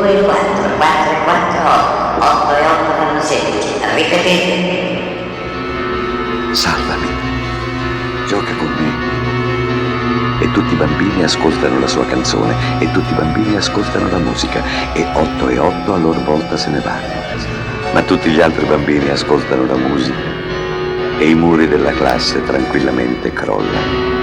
2 e 4, 4 e 4, 8 e 8 fanno 16. Ripetete. Salvami, gioca con me. E tutti i bambini ascoltano la sua canzone, e tutti i bambini ascoltano la musica, e 8 e 8 a loro volta se ne vanno. Ma tutti gli altri bambini ascoltano la musica, e i muri della classe tranquillamente crollano.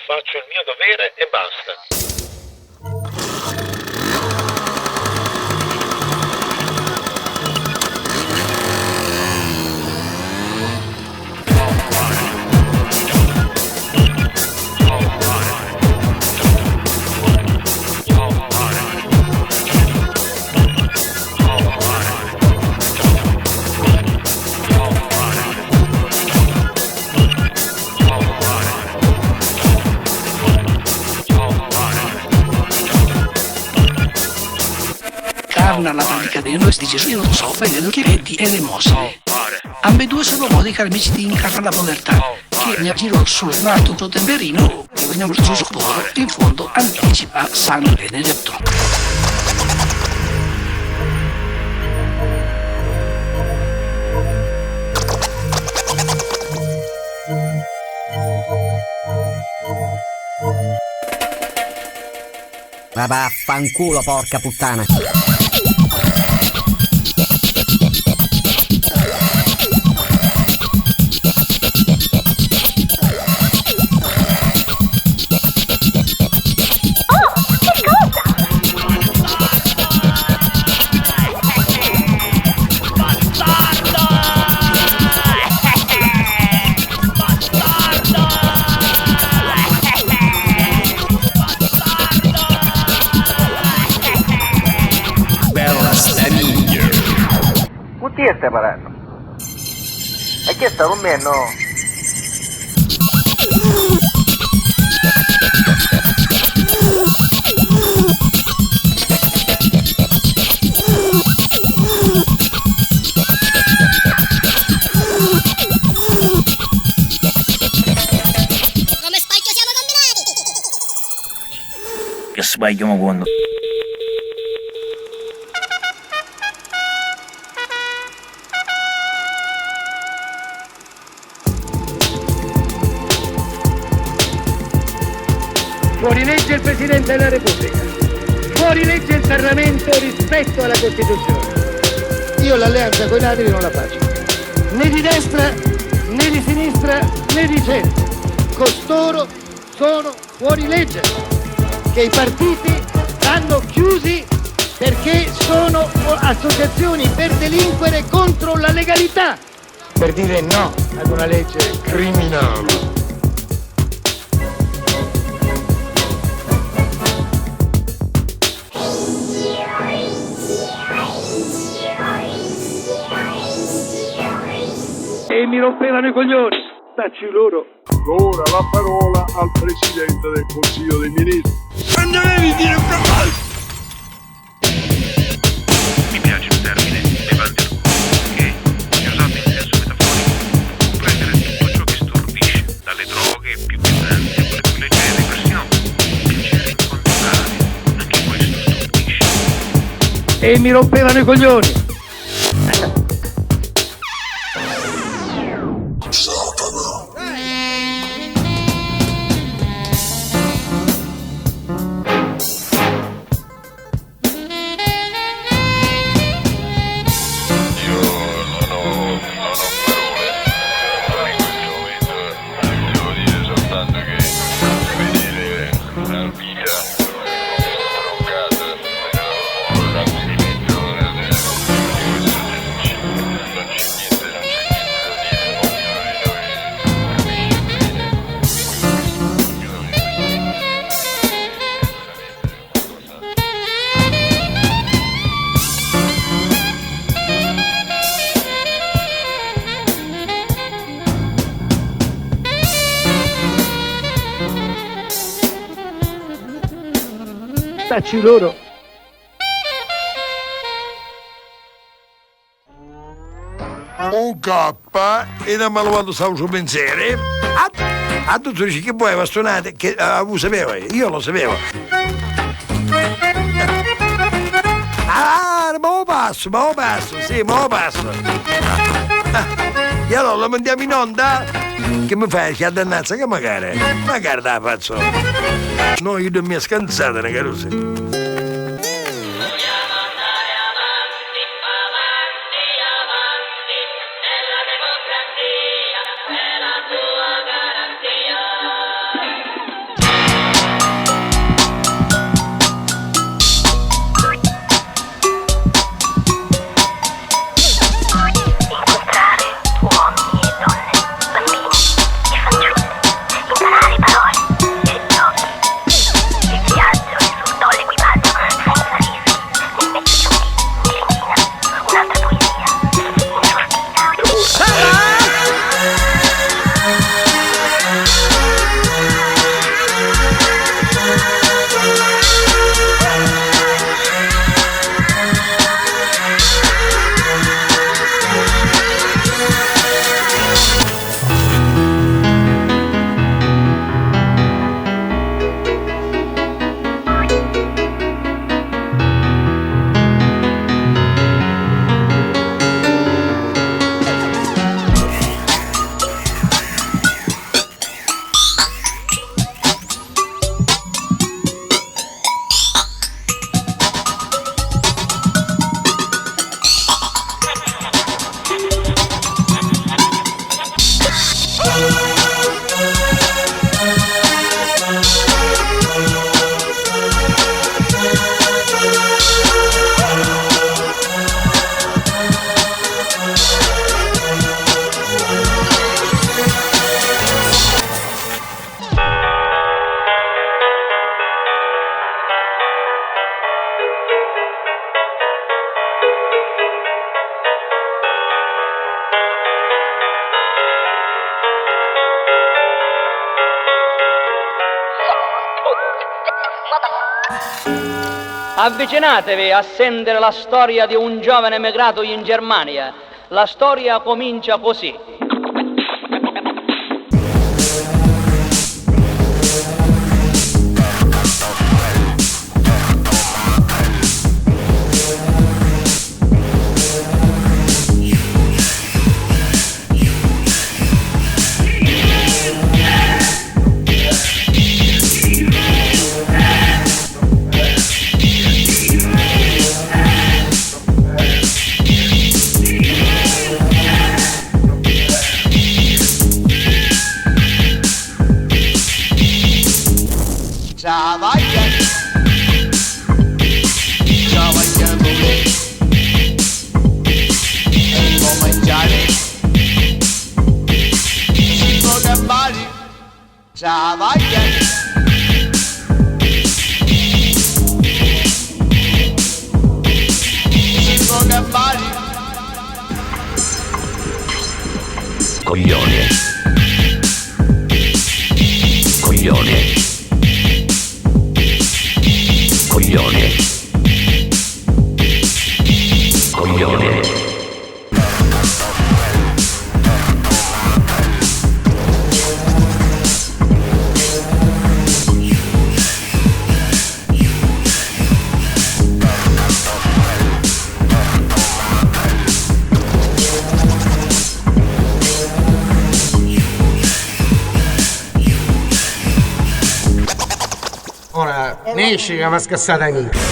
Faccio il mio dovere e basta. La pratica dei nostri Gesù non so, vedono che vedi e le mosse. Ambedue sono modi karmici di incarnare la povertà, che nel giro sul nato temperino, che veniamo Gesù puro, in fondo anticipa San Benedetto. Va vaffanculo, porca puttana. Chi stai parlando? E chi sta con me, no? Come spacchio siamo combinati? Che sbaglio ma quando? Fuori legge il Presidente della Repubblica. Fuori legge il Parlamento rispetto alla Costituzione. Io l'alleanza con i ladri non la faccio. Né di destra, né di sinistra, né di centro. Costoro sono fuori legge. Che i partiti stanno chiusi perché sono associazioni per delinquere contro la legalità. Per dire no ad una legge criminale. E mi rompevano i coglioni. Dacci loro. Ora la parola al Presidente del Consiglio dei Ministri. Non dovevi dire un proposito! Mi piace il termine levante al culo, che, se usato in senso metaforico, può prendere tutto ciò che stordisce, dalle droghe più pesanti a quelle più leggere depressioni. Piacere incontrollabile, anche questo stordisce. E mi rompevano i coglioni. Dacci loro. Un K e non me lo vado a suo pensiero. A tu dici che vuoi bastonate? Che lo sapevo io lo sapevo. Ma lo passo, sì, ma lo passo. E allora lo mandiamo in onda? Che mi fai? Che addannazza che magari la faccio. No, io non mi è scansata, una carusa. Avvicinatevi a sentire la storia di un giovane emigrato in Germania. La storia comincia così. Ciao, vai! Coglione. Coglione. Coglione. Coglione. Ora, ne esce che mi ha scassato niente.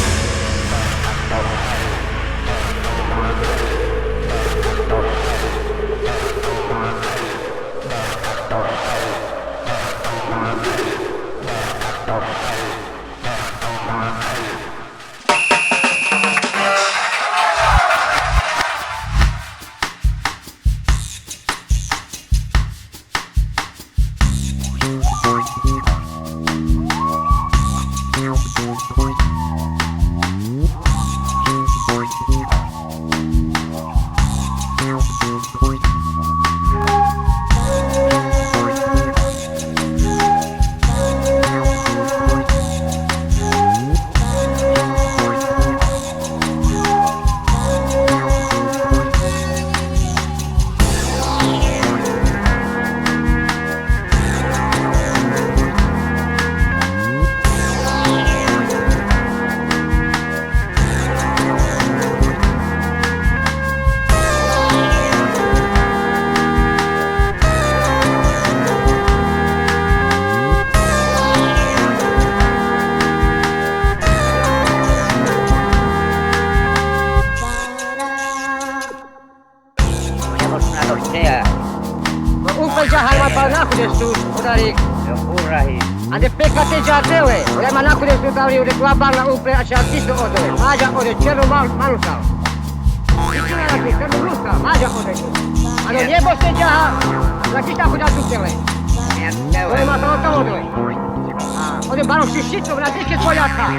Ada PKT jatuh weh. Oleh mana aku dia sudah tahu dia tua bang nak upre asyik artis tu tu. Aja aku dia ceru malu kau. Itu lagi kan dulu kau. Aja aku dia. Ada dia bos dia. Lagi tak aku dah tu weh. Oleh masa tahu tu weh. Oleh baru sisi tu berarti ke koyak kau.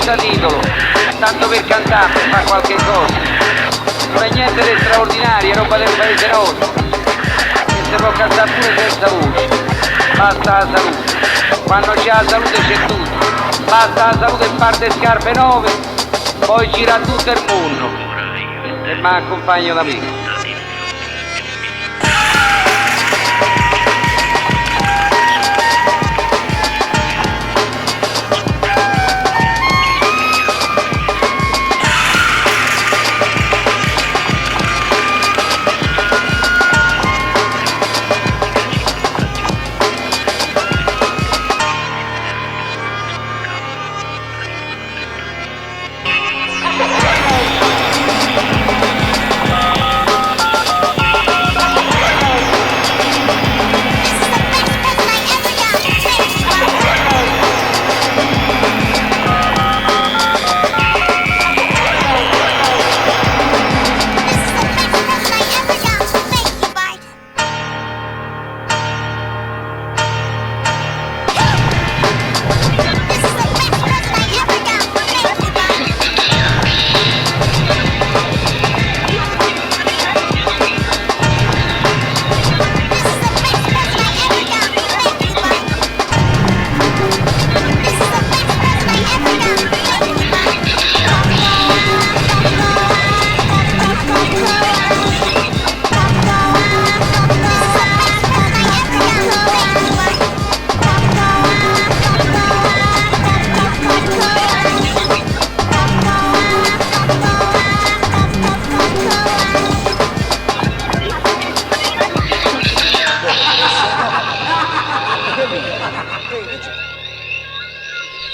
senza titolo, tanto per cantare, per fare qualche cosa. Non è niente di straordinario, è roba del paese nostro. E si può cantare pure senza voce. Basta la salute. Quando c'è la salute c'è tutto. Basta la salute e parte scarpe nuove, poi gira tutto il mondo. E mi accompagno da me.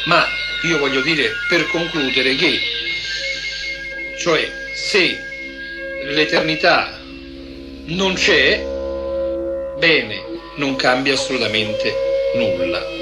Ma io voglio dire, per concludere, che, cioè, se l'eternità non c'è, bene, non cambia assolutamente nulla.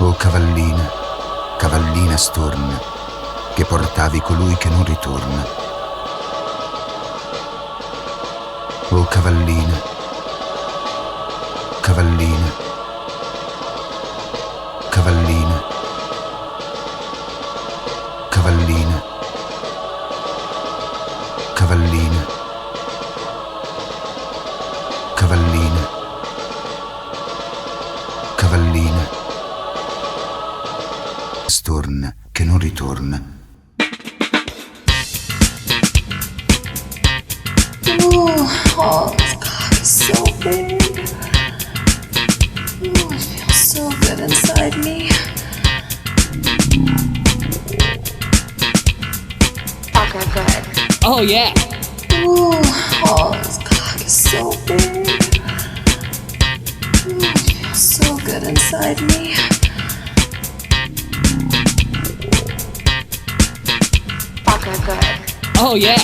O cavallina, cavallina storna, che portavi colui che non ritorna. O cavallina, cavallina, cavallina, cavallina, cavallina, cavallina, cavallina, storna che non ritorna. Ooh, oh, this cock is so big. Ooh, it feels so good inside me. Okay, good. Oh, yeah. Ooh, oh, this cock is so big. Ooh, it feels so good inside me. good. Oh yeah.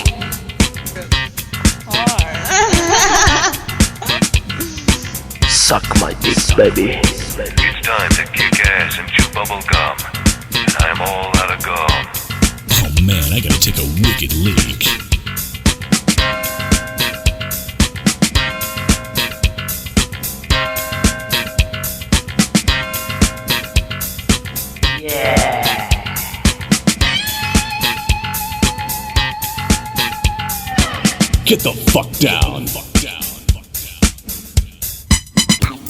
Suck my dick, baby. It's time to kick ass and chew bubble gum. And I'm all out of gum. Oh man, I gotta take a wicked leak. Get the fuck down.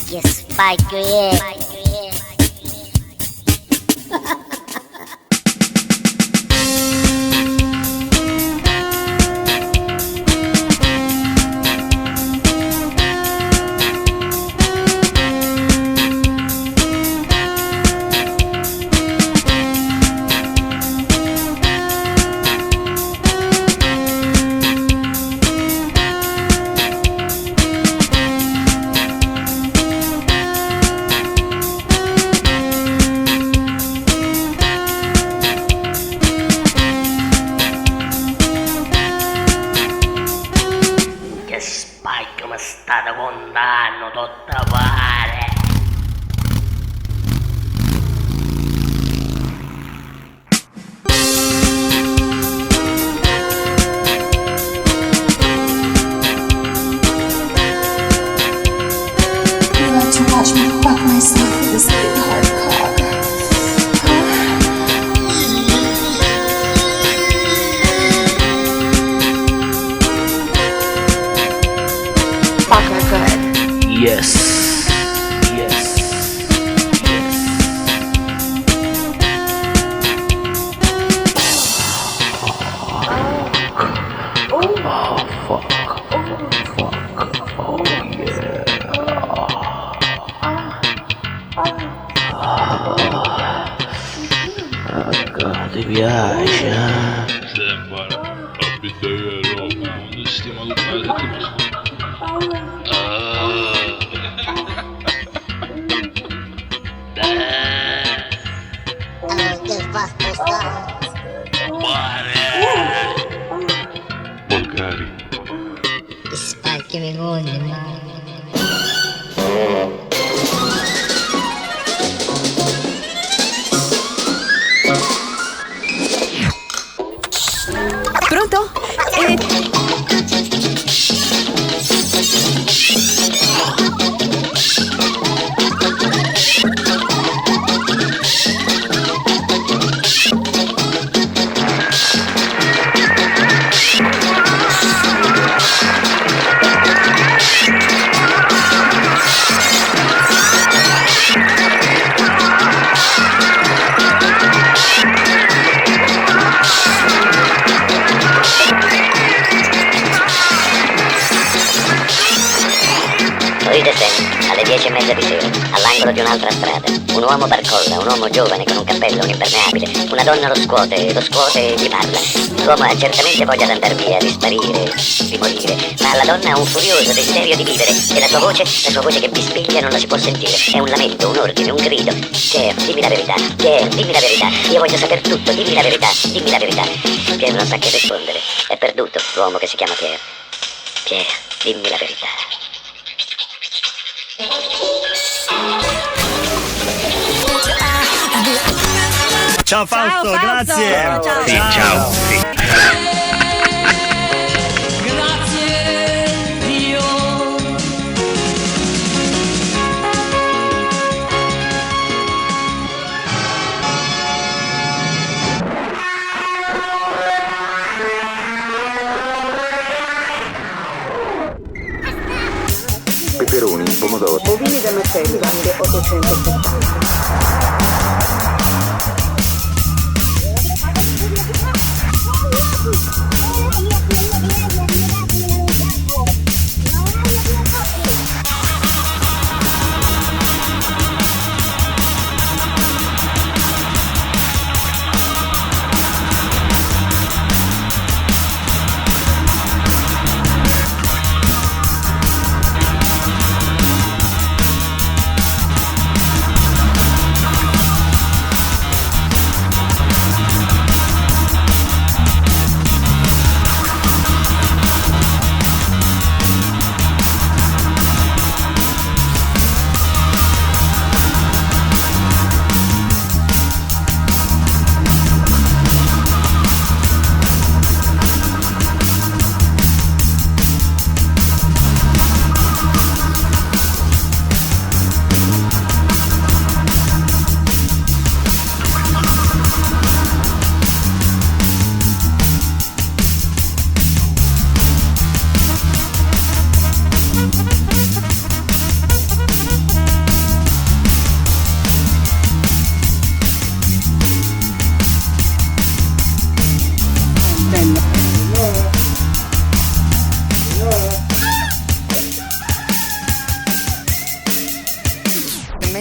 Che spacchio è? Stato condanno tutta pare. You like to watch me fuck myself with this big hard cock. Fuck her good. Yes. Yes. Oh, fuck. Oh, yeah. Ti piace, eh? Sembra, abito io a Roma, non stiamo allontanando. Che fa spostare? Volgari. Ti spacchi mi conti, ma... Pronto? Ride Sen, alle 10:30 di sera, all'angolo di un'altra strada. Un uomo barcolla, un uomo giovane con un cappello, un impermeabile. Una donna lo scuote e gli parla. L'uomo ha certamente voglia di andar via, di sparire, di morire, ma la donna ha un furioso desiderio di vivere e la sua voce che bispiglia non la si può sentire. È un lamento, un ordine, un grido. Pierre, dimmi la verità. Pierre, dimmi la verità. Io voglio saper tutto, dimmi la verità, dimmi la verità. Pierre non sa che rispondere. È perduto l'uomo che si chiama Pierre. Pierre, dimmi la verità. Ciao Fausto, grazie. Ciao. Sì, ciao. Sì. Grazie Dio. Peperoni, pomodoro. Bovini da macello, grande 870.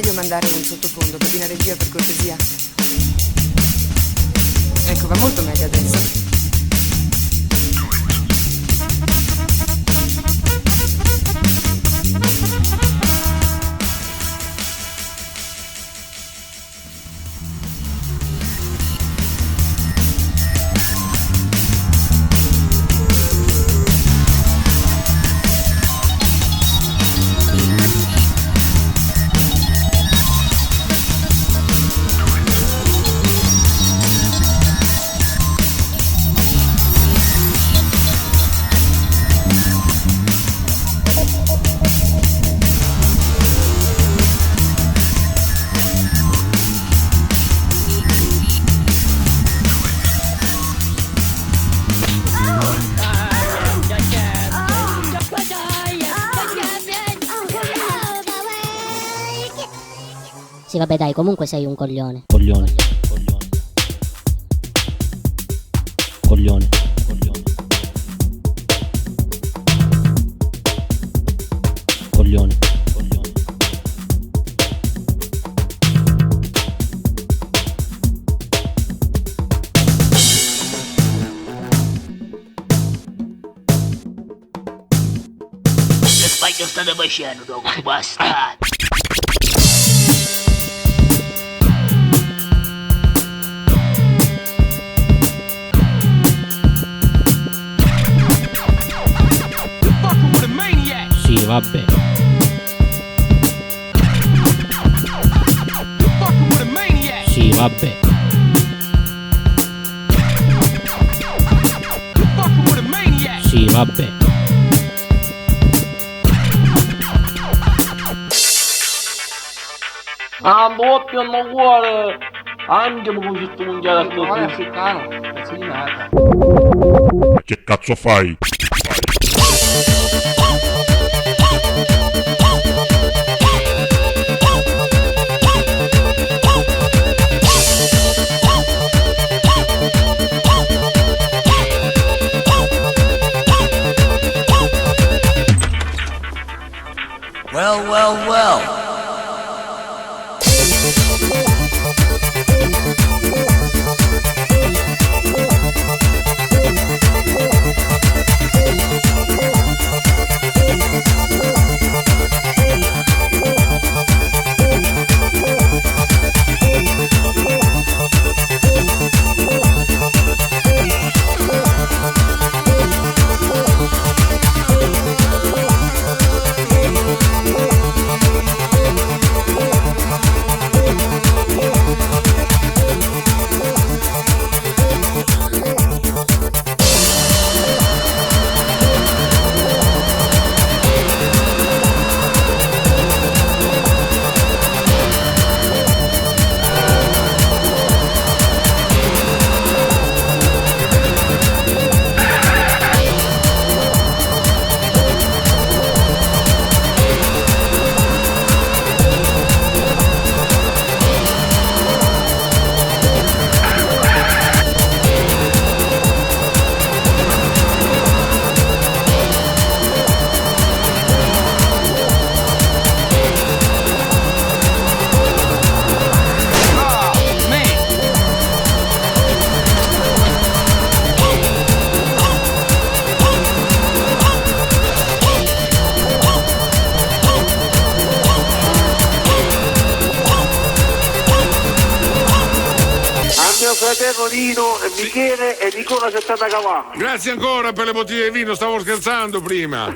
studio mandare un sottofondo, cabina regia per cortesia. Ecco, va molto meglio adesso. Sì, vabbè, dai, comunque sei un coglione. Coglione. Coglione. Coglione. Che spagno state facendo, dopo, bastardo? Sì, vabbè. Sì, vabbè. Sì, vabbè. Ah, doppio non vuole. Andiamo con questo mondiale Non è africano, pezzo di merda. Che cazzo fai? Well. Fratello Nino, Michele e Nicola 70 cavalli. Grazie ancora per le bottiglie di vino, stavo scherzando prima.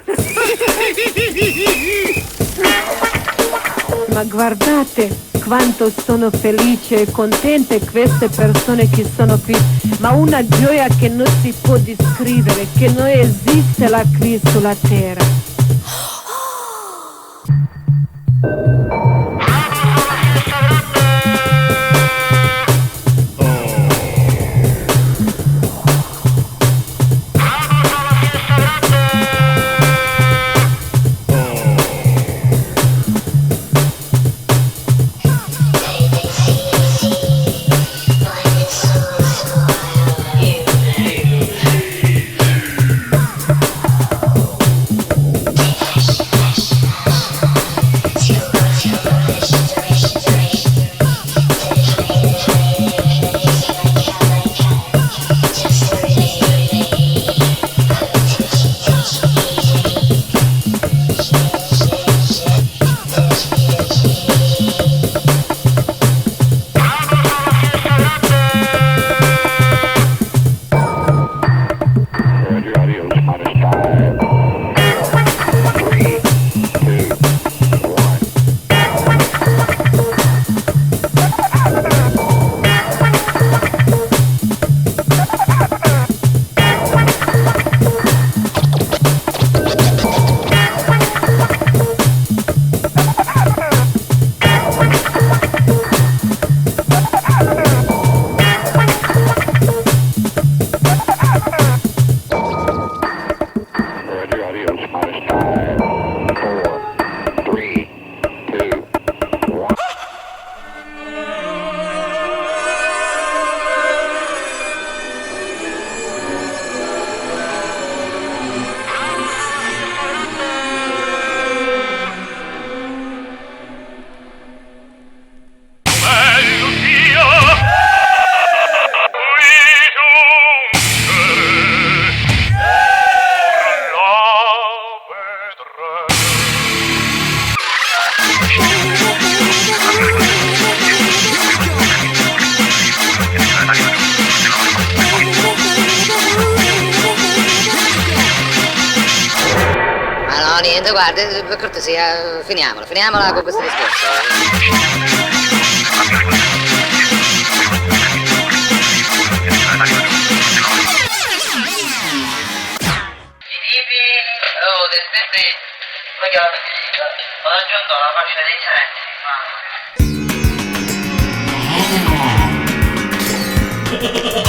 Ma guardate quanto sono felice e contente queste persone che sono qui, ma una gioia che non si può descrivere, che non esiste la qui sulla terra. niente, guardi, per cortesia, finiamola con questo discorso. Ho raggiunto la fascia dei 1, 2, 3.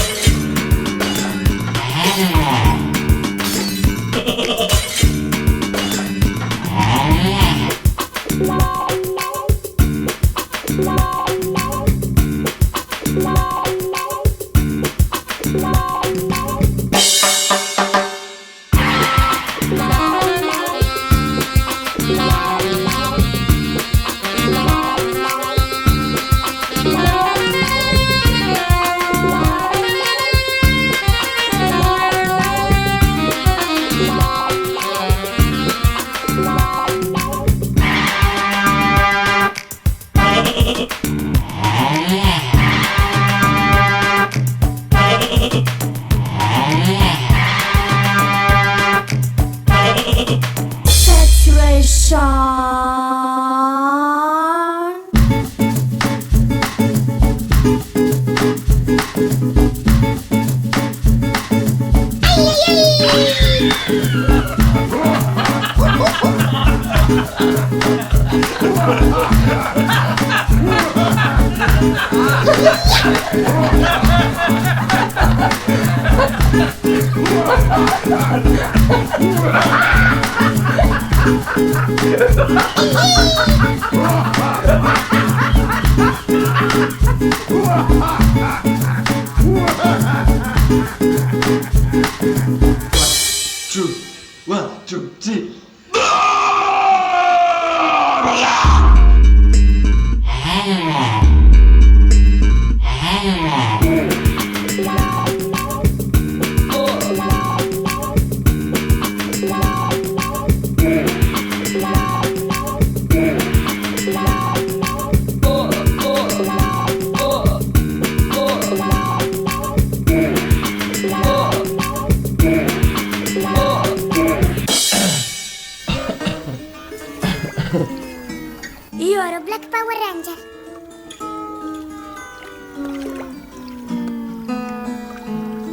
Io ero Black Power Ranger.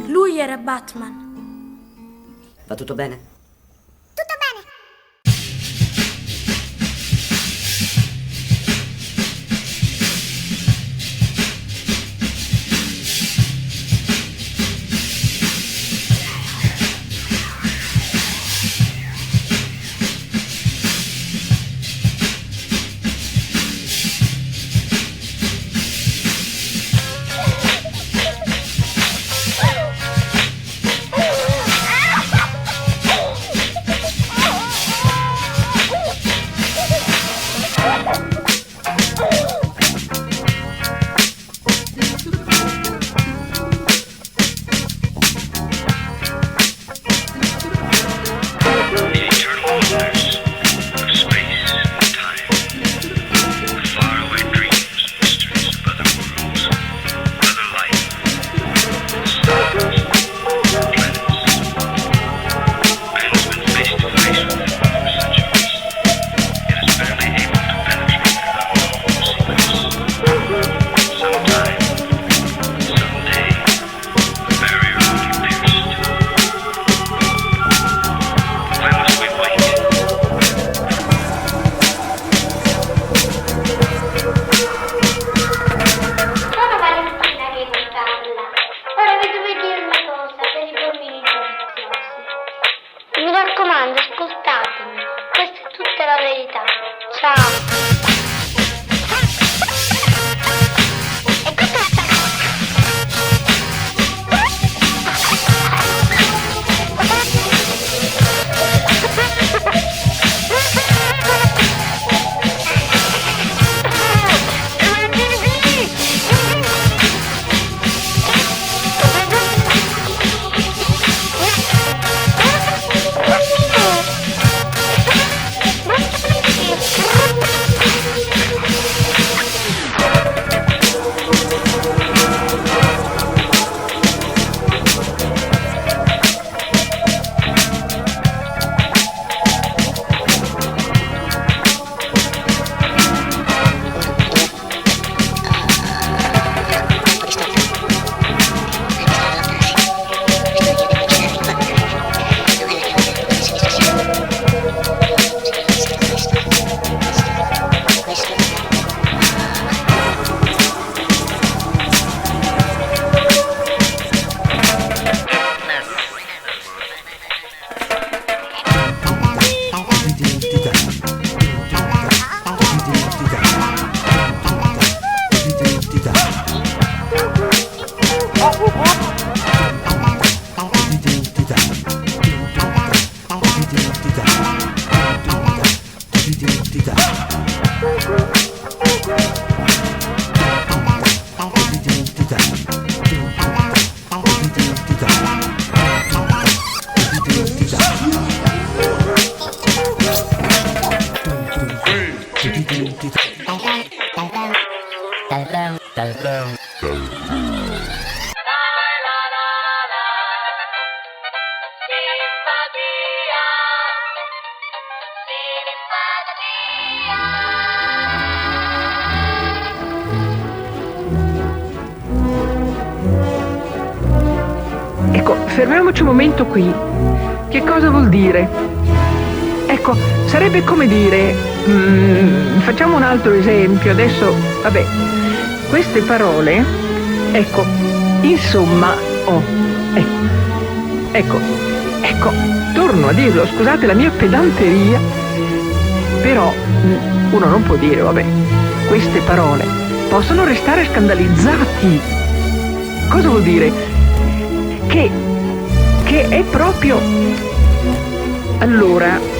Lui era Batman. Va tutto bene? Tutto bene. Mi raccomando, ascoltatemi. Questa è tutta la verità. Ciao. Ecco, fermiamoci un momento qui. Che cosa vuol dire? Ecco, sarebbe come dire, facciamo un altro esempio, adesso, vabbè, queste parole, ecco, insomma, ecco, torno a dirlo, scusate la mia pedanteria, però uno non può dire, vabbè, queste parole possono restare scandalizzati. Cosa vuol dire? Che è proprio allora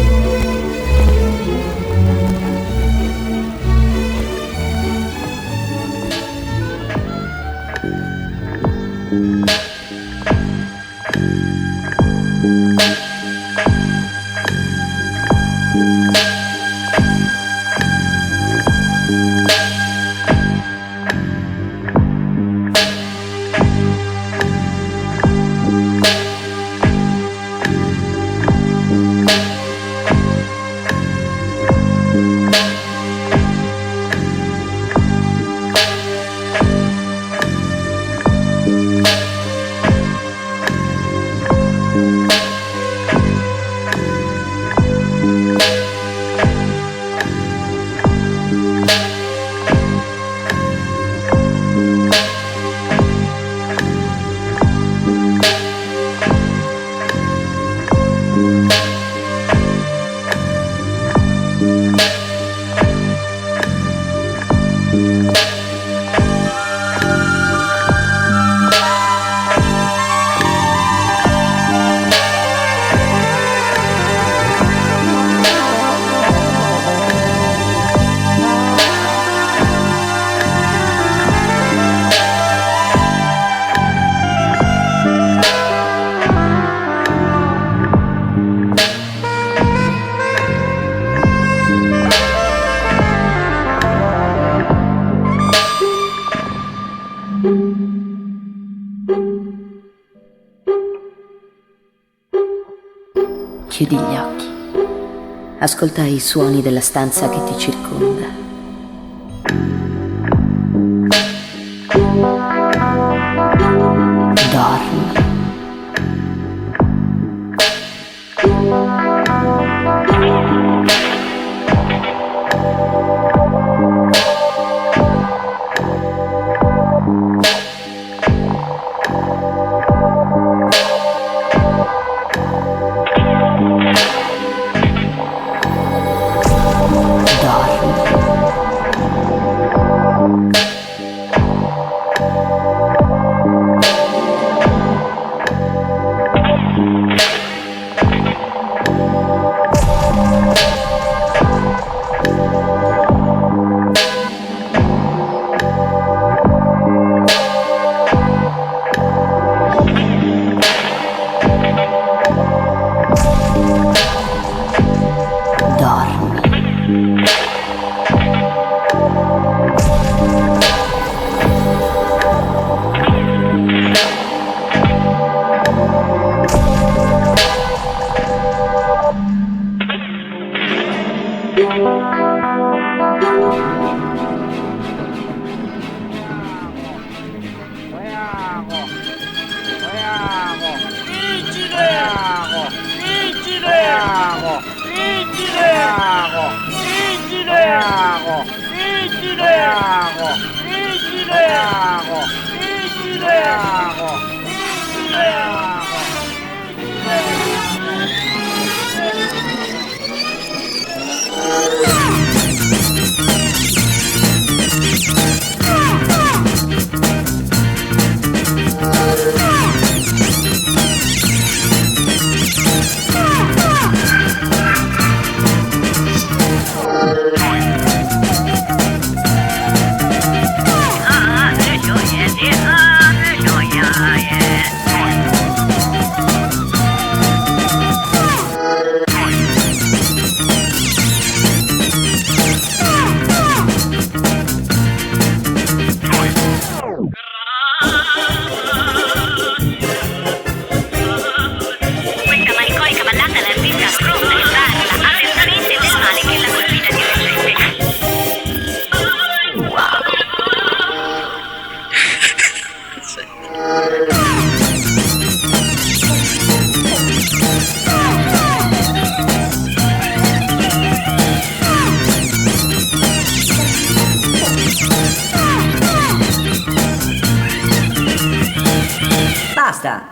Chiudi gli occhi, ascolta i suoni della stanza che ti circonda. Dormi. basta.